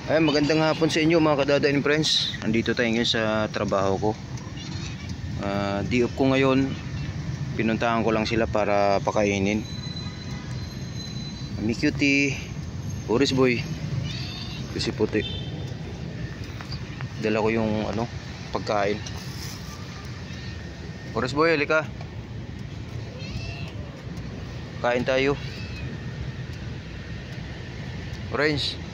Ay, magandang hapon sa inyo mga kadada and friends. Andito tayo ngayon sa trabaho ko. Day off ko ngayon. Pinuntahan ko lang sila para pakainin. Mami Cutie, Boris Boy, kasi puti. Dala ko yung pagkain. Boris Boy, halika. Kain tayo. Orange.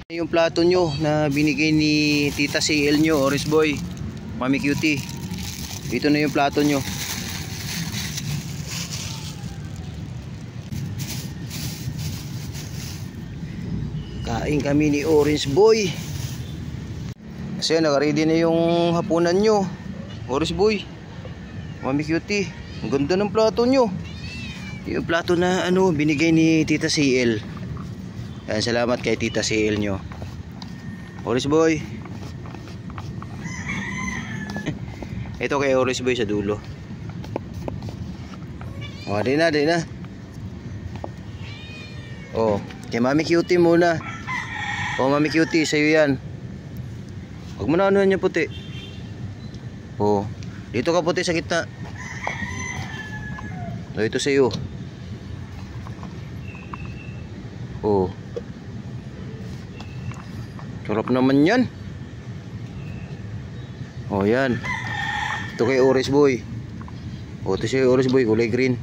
Yung plato nyo na binigay ni Tita CL nyo, Orange Boy, Mami Cutie. Ito na yung plato nyo. Kain kami ni Orange Boy. Kasi naka-ready na yung hapunan nyo, Orange Boy, Mami Cutie. Ang ganda ng plato nyo. Yung plato na binigay ni Tita CL. Yan, salamat kay Tita CL nyo, Orange Boy. Ito kay Orange Boy sa dulo. O, di na. O, kay Mami Cutie muna. O, Mami Cutie, sa'yo yan. Huwag mo na niya puti. O, dito ka puti sa gitna. O, ito sa'yo. O, sarap naman yan. O, yan. Ito kay Orange Boy. O, ito sa'yo Orange Boy, kulay green.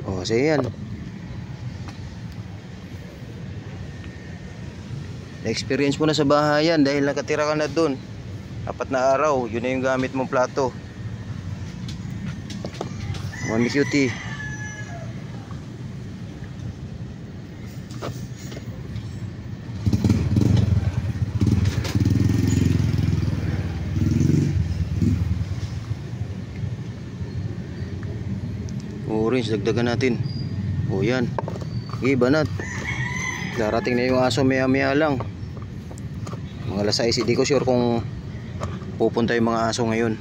O, kasi yan. Na-experience mo na sa bahayan dahil nakatira ka na dun 4 na araw. Yun na yung gamit mong plato, Mami Cutie. Orange, dagdagan natin. O, yan. Okay, banat. Darating na yung aso maya lang. Mga alas 6, hindi ko sure kung pupunta yung mga aso ngayon.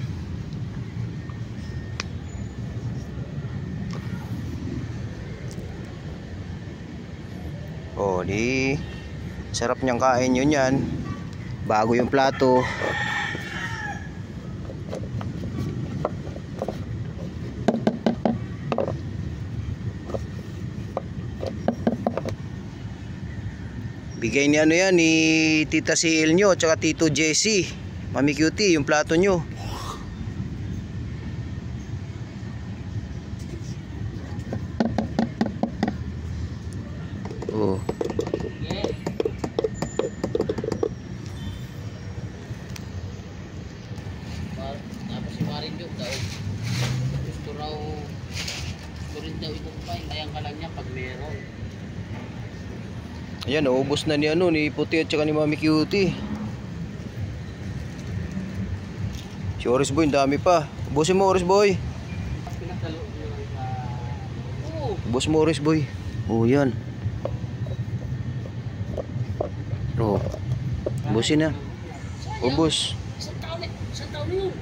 O, di sarap niyang kain yun yan. Bago yung plato. Bigay ni ni Tita CL nyo at saka Tito Jesse, Mami Cutie, yung plato nyo. Oh. Tapos si Marin yung daw gusto rin daw itong pain. Kayang ka lang niya pag meron. Ayan, naubos na ni Puti at saka ni Mami Cutie. Si Orange Boy, dami pa. Ubusin mo, Orange Boy. Ubus mo, Orange Boy. Oh, yan. Oh, ubusin na. Ubus. Isang taon yun.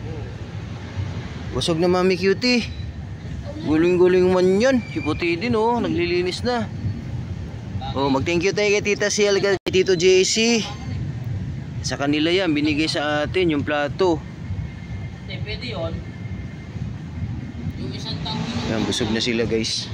Busog na Mami Cutie. Guling-guling man yan. Si Puti din, naglilinis na. Oh, mag-thank you tayo kay Tita CL, kay Tito JC. Sa kanila yan, binigay sa atin yung plato. Pwede yun. Yung isang taon yun. Yan, busog na sila guys.